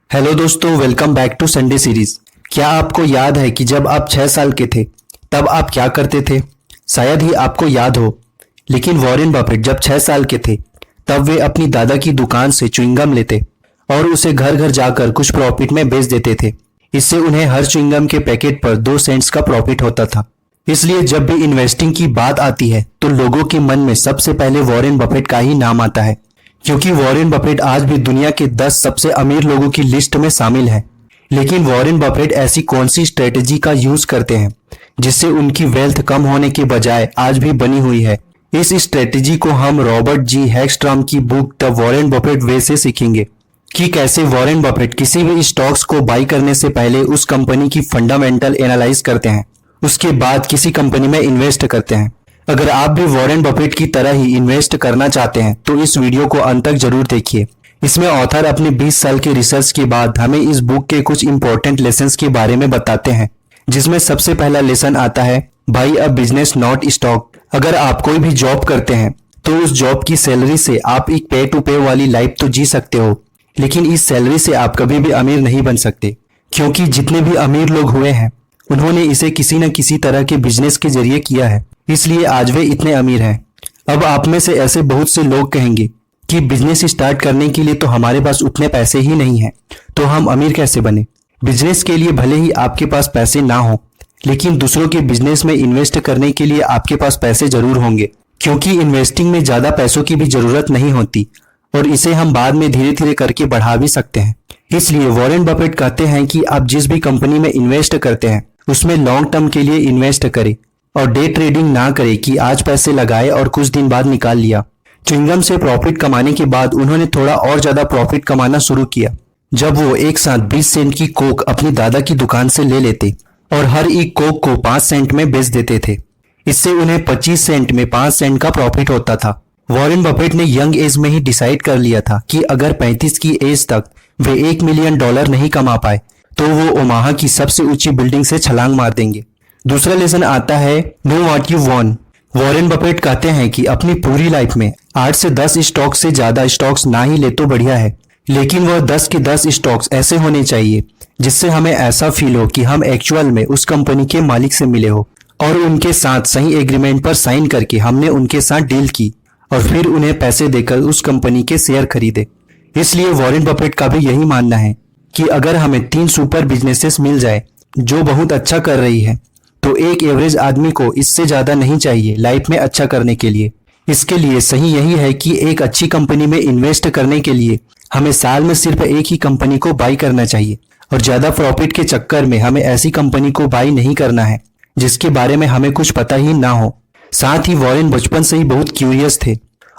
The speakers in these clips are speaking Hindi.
हेलो दोस्तों, welcome back to Sunday series. क्या आपको याद है कि जब आप 6 साल के थे तब आप क्या करते थे? शायद ही आपको याद हो, लेकिन वॉरेन बफेट जब 6 साल के थे तब वे अपनी दादा की दुकान से च्युइंगम लेते और उसे घर घर जाकर कुछ प्रॉफिट में बेच देते थे। इससे उन्हें हर च्युइंगम के पैकेट पर 2 सेंट्स का प्रॉफिट होता था। इसलिए जब भी इन्वेस्टिंग की बात आती है तो लोगों के मन में सबसे पहले वॉरेन बफेट का ही नाम आता है, क्योंकि वॉरेन बफेट आज भी दुनिया के 10 सबसे अमीर लोगों की लिस्ट में शामिल है। लेकिन वॉरेन बफेट ऐसी कौन सी स्ट्रेटेजी का यूज करते हैं जिससे उनकी वेल्थ कम होने के बजाय आज भी बनी हुई है? इस स्ट्रेटेजी को हम रॉबर्ट जी हैगस्ट्रॉम की बुक द वॉरेन बफेट वे से सीखेंगे कि कैसे वॉरेन बफेट किसी भी स्टॉक्स को बाई करने से पहले उस कंपनी की फंडामेंटल एनालाइज करते हैं, उसके बाद किसी कंपनी में इन्वेस्ट करते हैं। अगर आप भी वॉरेन बफेट की तरह ही इन्वेस्ट करना चाहते हैं तो इस वीडियो को अंत तक जरूर देखिए। इसमें ऑथर अपने 20 साल के रिसर्च के बाद हमें इस बुक के कुछ इंपॉर्टेंट लेसन्स के बारे में बताते हैं, जिसमें सबसे पहला लेसन आता है by a business not stock. अगर आप कोई भी जॉब करते हैं तो उस जॉब की सैलरी से आप एक पे टू पे वाली लाइफ तो जी सकते हो, लेकिन इस सैलरी से आप कभी भी अमीर नहीं बन सकते, क्योंकि जितने भी अमीर लोग हुए हैं उन्होंने इसे किसी न किसी तरह के बिजनेस के जरिए किया है, इसलिए आज वे इतने अमीर हैं। अब आप में से ऐसे बहुत से लोग कहेंगे कि बिजनेस स्टार्ट करने के लिए तो हमारे पास उतने पैसे ही नहीं हैं, तो हम अमीर कैसे बने? बिजनेस के लिए भले ही आपके पास पैसे ना हो, लेकिन दूसरों के बिजनेस में इन्वेस्ट करने के लिए आपके पास पैसे जरूर होंगे, क्योंकि इन्वेस्टिंग में ज्यादा पैसों की भी जरूरत नहीं होती और इसे हम बाद में धीरे धीरे करके बढ़ा भी सकते हैं। इसलिए वॉरेन बफेट कहते हैं कि आप जिस भी कंपनी में इन्वेस्ट करते हैं उसमें लॉन्ग टर्म के लिए इन्वेस्ट करें और डे ट्रेडिंग ना करें कि आज पैसे लगाए और कुछ दिन बाद निकाल लिया। च्युइंगम से प्रॉफिट कमाने के बाद उन्होंने थोड़ा और ज्यादा प्रॉफिट कमाना शुरू किया जब वो एक साथ 20 सेंट की कोक अपनी दादा की दुकान से ले लेते और हर एक कोक को 5 सेंट में बेच देते थे। इससे उन्हें 25 सेंट में 5 सेंट का प्रॉफिट होता था। वॉरेन बफेट ने यंग एज में ही डिसाइड कर लिया था कि अगर 35 की एज तक वे $1 मिलियन नहीं कमा पाए तो वो ओमाहा की सबसे ऊंची बिल्डिंग से छलांग मार देंगे। दूसरा लेसन आता है know what you want. Warren Buffett कहते हैं कि अपनी पूरी लाइफ में 8 से 10 स्टॉक से ज्यादा स्टॉक्स ना ही ले तो बढ़िया है, लेकिन वह 10 के 10 स्टॉक्स ऐसे होने चाहिए जिससे हमें ऐसा फील हो कि हम एक्चुअल में उस कंपनी के मालिक से मिले हो और उनके साथ सही एग्रीमेंट पर साइन करके हमने उनके साथ डील की और फिर उन्हें पैसे देकर उस कंपनी के शेयर खरीदे। इसलिए वॉरेन बफेट का भी यही मानना है कि अगर हमें 3 सुपर बिजनेसेस मिल जाए जो बहुत अच्छा कर रही है तो एक एवरेज आदमी को इससे ज्यादा नहीं चाहिए लाइफ में अच्छा करने के लिए। इसके लिए सही यही है कि एक अच्छी कंपनी में इन्वेस्ट करने के लिए हमें साल में सिर्फ एक ही कंपनी को बाई करना चाहिए और ज्यादा प्रॉफिट के चक्कर में हमें ऐसी कंपनी को बाई नहीं करना है जिसके बारे में हमें कुछ पता ही ना हो। साथ ही वॉरेन बचपन से ही बहुत क्यूरियस थे।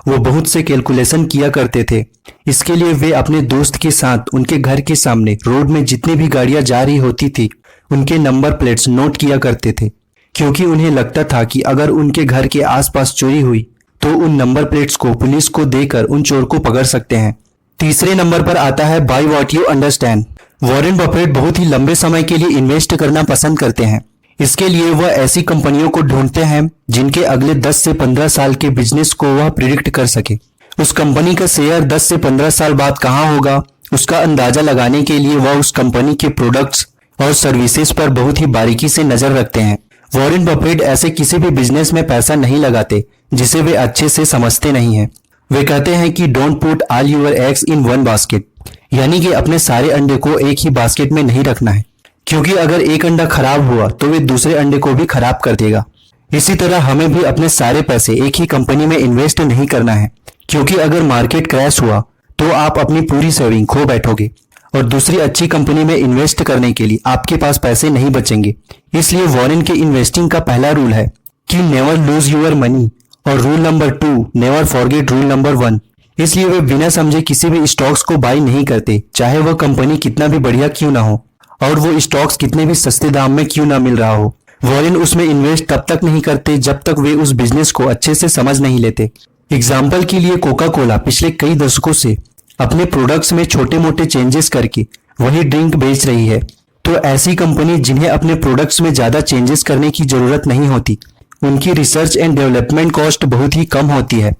वो बहुत से कैलकुलेशन किया करते थे। इसके लिए वे अपने दोस्त के साथ उनके घर के सामने रोड में जितनी भी गाड़ियां जा रही होती थी उनके नंबर प्लेट्स नोट किया करते थे, क्योंकि उन्हें लगता था कि अगर उनके घर के आसपास चोरी हुई तो उन नंबर प्लेट्स को पुलिस को देकर उन चोर को पकड़ सकते हैं। तीसरे नंबर पर आता है by what you understand. Warren Buffett बहुत ही लंबे समय के लिए इन्वेस्ट करना पसंद करते हैं। इसके लिए वह ऐसी कंपनियों को ढूंढते हैं जिनके अगले 10 से 15 साल के बिजनेस को वह प्रिडिक्ट कर सके। उस कंपनी का शेयर 10 से 15 साल बाद कहाँ होगा उसका अंदाजा लगाने के लिए वह उस कंपनी के प्रोडक्ट्स और सर्विसेज पर बहुत ही बारीकी से नजर रखते हैं। वॉरेन बफेट ऐसे किसी भी बिजनेस में पैसा नहीं लगाते जिसे वे अच्छे से समझते नहीं हैं। वे कहते हैं कि don't put all your eggs in one basket, यानी कि अपने सारे अंडे को एक ही बास्केट में नहीं रखना है, क्योंकि अगर एक अंडा खराब हुआ तो वे दूसरे अंडे को भी खराब कर देगा। इसी तरह हमें भी अपने सारे पैसे एक ही कंपनी में इन्वेस्ट नहीं करना है, क्योंकि अगर मार्केट क्रैश हुआ तो आप अपनी पूरी सेविंग खो बैठोगे और दूसरी अच्छी कंपनी में इन्वेस्ट करने के लिए आपके पास पैसे नहीं बचेंगे। इसलिए वॉरेन के इन्वेस्टिंग का पहला रूल है कि नेवर लूज योर मनी और rule number 2 never forget rule number 1। इसलिए वे बिना समझे किसी भी स्टॉक्स को बाई नहीं करते, चाहे वह कंपनी कितना भी बढ़िया क्यों ना हो और वो स्टॉक्स कितने भी सस्ते दाम में क्यों ना मिल रहा हो। वॉरेन उसमें इन्वेस्ट तब तक नहीं करते जब तक वे उस बिजनेस को अच्छे से समझ नहीं लेते। एग्जाम्पल के लिए कोका कोला पिछले कई दशकों से अपने प्रोडक्ट्स में छोटे मोटे चेंजेस करके वही ड्रिंक बेच रही है, तो ऐसी कंपनी जिन्हें अपने प्रोडक्ट्स में ज्यादा चेंजेस करने की जरूरत नहीं होती, उनकी रिसर्च एंड डेवलपमेंट कॉस्ट बहुत ही कम होती है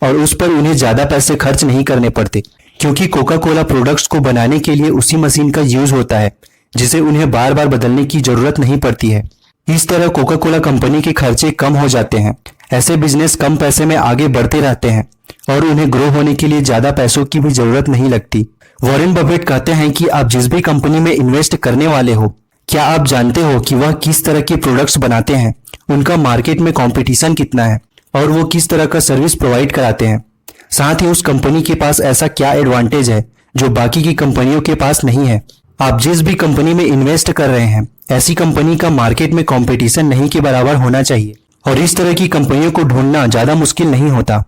और उस पर उन्हें ज्यादा पैसे खर्च नहीं करने पड़ते। क्योंकि कोका कोला प्रोडक्ट्स को बनाने के लिए उसी मशीन का यूज होता है जिसे उन्हें बार बार बदलने की जरूरत नहीं पड़ती है। इस तरह कोका कोला कंपनी के खर्चे कम हो जाते हैं। ऐसे बिजनेस कम पैसे में आगे बढ़ते रहते हैं और उन्हें ग्रो होने के लिए ज्यादा पैसों की भी जरूरत नहीं लगती। वॉरेन बफेट कहते हैं कि आप जिस भी कंपनी में इन्वेस्ट करने वाले हो, क्या आप जानते हो कि वह किस तरह के प्रोडक्ट्स बनाते हैं, उनका मार्केट में कंपटीशन कितना है और वो किस तरह का सर्विस प्रोवाइड कराते हैं। साथ ही उस कंपनी के पास ऐसा क्या एडवांटेज है जो बाकी की कंपनियों के पास नहीं है। आप जिस भी कंपनी में इन्वेस्ट कर रहे हैं, ऐसी कंपनी का मार्केट में कंपटीशन नहीं के बराबर होना चाहिए और इस तरह की कंपनियों को ढूंढना ज्यादा मुश्किल नहीं होता।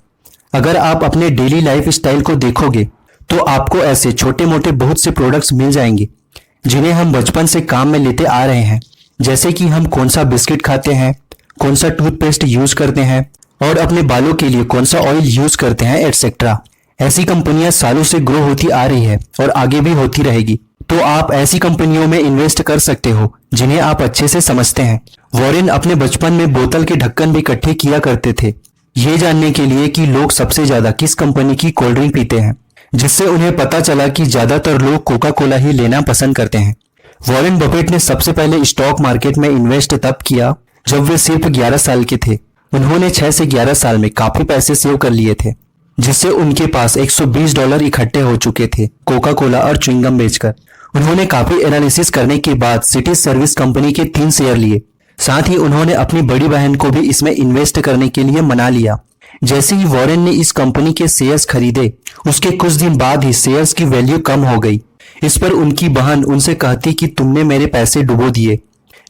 अगर आप अपने डेली लाइफ स्टाइल को देखोगे तो आपको ऐसे छोटे मोटे बहुत से प्रोडक्ट्स मिल जाएंगे जिन्हें हम बचपन से काम में लेते आ रहे हैं, जैसे कि हम कौन सा बिस्किट खाते हैं, कौन सा टूथपेस्ट यूज करते हैं और अपने बालों के लिए कौन सा ऑयल यूज करते हैं, एटसेट्रा। ऐसी कंपनियां सालों से ग्रो होती आ रही है और आगे भी होती रहेगी। तो आप ऐसी कंपनियों में इन्वेस्ट कर सकते हो जिन्हें आप अच्छे से समझते हैं। वॉरेन अपने बचपन में बोतल के ढक्कन भी इकट्ठे किया करते थे, ये जानने के लिए कि लोग सबसे ज्यादा किस कंपनी की कोल्ड ड्रिंक पीते हैं, जिससे उन्हें पता चला कि ज्यादातर लोग कोका कोला ही लेना पसंद करते हैं। वॉरेन बफेट ने सबसे पहले स्टॉक मार्केट में इन्वेस्ट तब किया जब वे सिर्फ 11 साल के थे। उन्होंने 6 से 11 साल में काफी पैसे सेव कर लिए थे, जिससे उनके पास $120 इकट्ठे हो चुके थे कोका कोला और च्युइंगम बेचकर। उन्होंने काफी एनालिसिस करने के बाद सिटी सर्विस कंपनी के 3 शेयर लिए। साथ ही उन्होंने अपनी बड़ी बहन को भी इसमें इन्वेस्ट करने के लिए मना लिया। जैसे ही वॉरेन ने इस कंपनी के शेयर्स खरीदे, उसके कुछ दिन बाद ही शेयर्स की वैल्यू कम हो गई। इस पर उनकी बहन उनसे कहती कि तुमने मेरे पैसे डुबो दिए।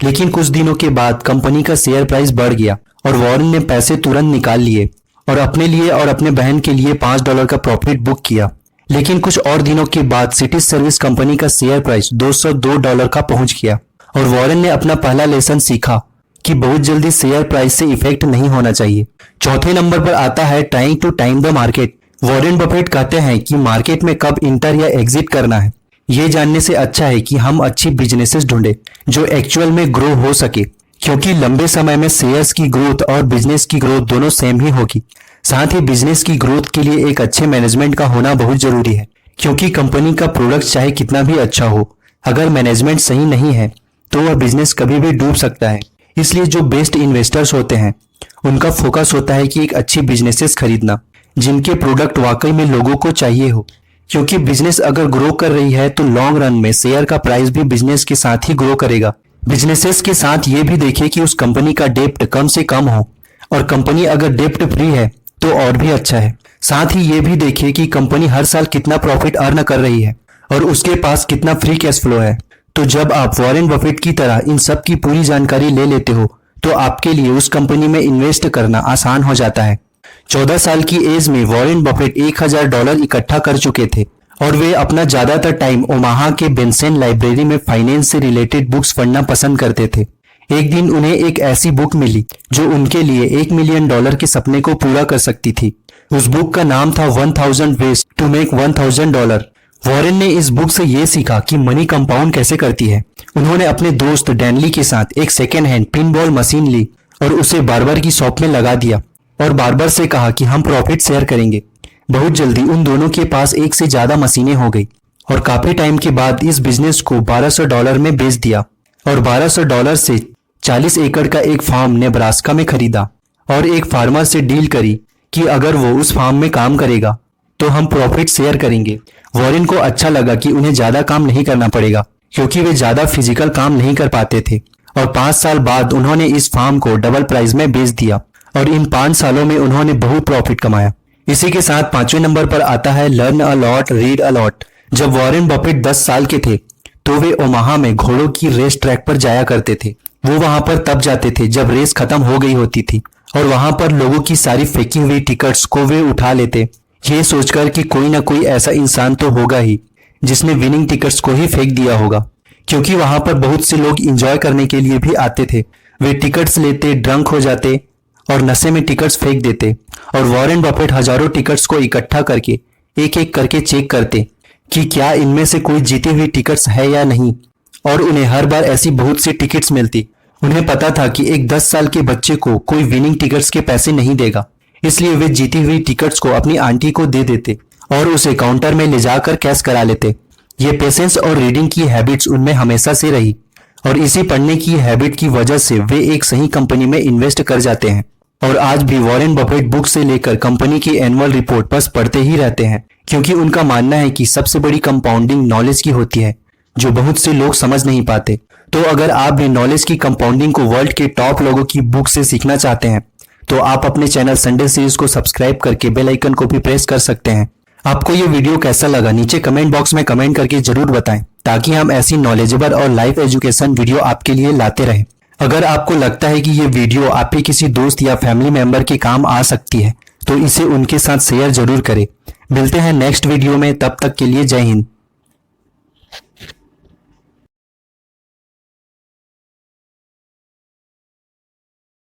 लेकिन कुछ दिनों के बाद कंपनी का शेयर प्राइस बढ़ गया और वॉरेन ने पैसे तुरंत निकाल लिए और अपने लिए और अपने बहन के लिए $5 का प्रॉफिट बुक किया। लेकिन कुछ और दिनों के बाद सिटी सर्विस कंपनी का शेयर प्राइस $202 का पहुंच गया और वॉरेन ने अपना पहला लेसन सीखा कि बहुत जल्दी शेयर प्राइस से इफेक्ट नहीं होना चाहिए। चौथे नंबर पर आता है trying to time the market. Warren Buffett कहते हैं कि मार्केट में कब इंटर या एग्जिट करना है, ये जानने से अच्छा है कि हम अच्छी बिजनेसेस ढूंढे जो एक्चुअल में ग्रो हो सके, क्योंकि लंबे समय में शेयर्स की ग्रोथ और बिजनेस की ग्रोथ दोनों सेम ही होगी। साथ ही बिजनेस की ग्रोथ के लिए एक अच्छे मैनेजमेंट का होना बहुत जरूरी है, क्योंकि कंपनी का प्रोडक्ट चाहे कितना भी अच्छा हो, अगर मैनेजमेंट सही नहीं है तो वह बिजनेस कभी भी डूब सकता है। इसलिए जो बेस्ट इन्वेस्टर्स होते हैं उनका फोकस होता है कि एक अच्छी बिजनेसेस खरीदना जिनके प्रोडक्ट वाकई में लोगों को चाहिए हो, क्योंकि बिजनेस अगर ग्रो कर रही है तो लॉन्ग रन में शेयर का प्राइस भी बिजनेस के साथ ही ग्रो करेगा। बिजनेसेस के साथ ये भी देखें कि उस कंपनी का डेप्ट कम से कम हो, और कंपनी अगर डेप्ट फ्री है तो और भी अच्छा है। साथ ही ये भी देखें कि कंपनी हर साल कितना प्रॉफिट अर्न कर रही है और उसके पास कितना फ्री कैश फ्लो है। तो जब आप वॉरेन बफेट की तरह इन सब की पूरी जानकारी ले लेते हो तो आपके लिए उस कंपनी में इन्वेस्ट करना आसान हो जाता है। 14 साल की एज में वॉरेन बफेट $1000 इकट्ठा कर चुके थे और वे अपना ज्यादातर टाइम ओमाहा के बेंसन लाइब्रेरी में फाइनेंस से रिलेटेड बुक्स पढ़ना पसंद करते थे। एक दिन उन्हें एक ऐसी बुक मिली जो उनके लिए $1 मिलियन के सपने को पूरा कर सकती थी। उस बुक का नाम था 1000 वेज टू मेक $1000। वॉरेन ने इस बुक से ये सीखा कि मनी कंपाउंड कैसे करती है। उन्होंने अपने दोस्त डैनली के साथ एक सेकेंड हैंड पिनबॉल मशीन ली और उसे बार्बर की शॉप में लगा दिया और बार्बर से कहा कि हम प्रॉफिट शेयर करेंगे। बहुत जल्दी उन दोनों के पास एक से ज्यादा मशीनें हो गई और काफी टाइम के बाद इस बिजनेस को $1200 में बेच दिया और $1200 से 40 एकड़ का एक फार्म नेब्रास्का में खरीदा और एक फार्मर से डील करी कि अगर वो उस फार्म में काम करेगा तो हम प्रॉफिट शेयर करेंगे। वॉरेन को अच्छा लगा कि उन्हें ज्यादा काम नहीं करना पड़ेगा, क्योंकि वे ज्यादा फिजिकल काम नहीं कर पाते थे, और 5 साल बाद उन्होंने इस फार्म को डबल प्राइस में बेच दिया और इन 5 सालों में उन्होंने बहुत प्रॉफिट कमाया। इसी के साथ 5वें नंबर पर आता है learn a lot read a lot. जब वॉरेन बफेट 10 साल के थे तो वे ओमाहा में घोड़ों की रेस ट्रैक पर जाया करते थे। वो वहां पर तब जाते थे जब रेस खत्म हो गई होती थी और वहां पर लोगों की सारी फेंकी हुई टिकट्स को वे उठा लेते, ये सोचकर कि कोई ना कोई ऐसा इंसान तो होगा ही जिसने विनिंग टिकट्स को ही फेंक दिया होगा, क्योंकि वहां पर बहुत से लोग एंजॉय करने के लिए भी आते थे। वे टिकट्स लेते, ड्रंक हो जाते और नशे में टिकट्स फेंक देते, और वॉरेन बफेट हजारों टिकट्स को इकट्ठा करके एक एक करके चेक करते कि क्या इनमें से कोई जीती हुई टिकट्स है या नहीं, और उन्हें हर बार ऐसी बहुत सी टिकट्स मिलती। उन्हें पता था कि एक 10 साल के बच्चे को कोई विनिंग टिकट्स के पैसे नहीं देगा, इसलिए वे जीती हुई टिकट्स को अपनी आंटी को दे देते और उसे काउंटर में ले जाकर कैश करा लेते। ये पेशेंस और रीडिंग की हैबिट्स उनमें हमेशा से रही और इसी पढ़ने की हैबिट की वजह से वे एक सही कंपनी में इन्वेस्ट कर जाते हैं। और आज भी वॉरेन बफेट बुक से लेकर कंपनी की एनुअल रिपोर्ट बस पढ़ते ही रहते हैं, क्योंकि उनका मानना है कि सबसे बड़ी कंपाउंडिंग नॉलेज की होती है, जो बहुत से लोग समझ नहीं पाते। तो अगर आप भी नॉलेज की कंपाउंडिंग को वर्ल्ड के टॉप लोगों की बुक से सीखना चाहते हैं तो आप अपने चैनल संडे सीरीज को सब्सक्राइब करके बेल आइकन को भी प्रेस कर सकते हैं। आपको ये वीडियो कैसा लगा नीचे कमेंट बॉक्स में कमेंट करके जरूर बताएं, ताकि हम ऐसी नॉलेजेबल और लाइफ एजुकेशन वीडियो आपके लिए लाते रहें। अगर आपको लगता है कि ये वीडियो आपके किसी दोस्त या फैमिली मेंबर के काम आ सकती है तो इसे उनके साथ शेयर जरूर करें। मिलते हैं नेक्स्ट वीडियो में, तब तक के लिए जय हिंद।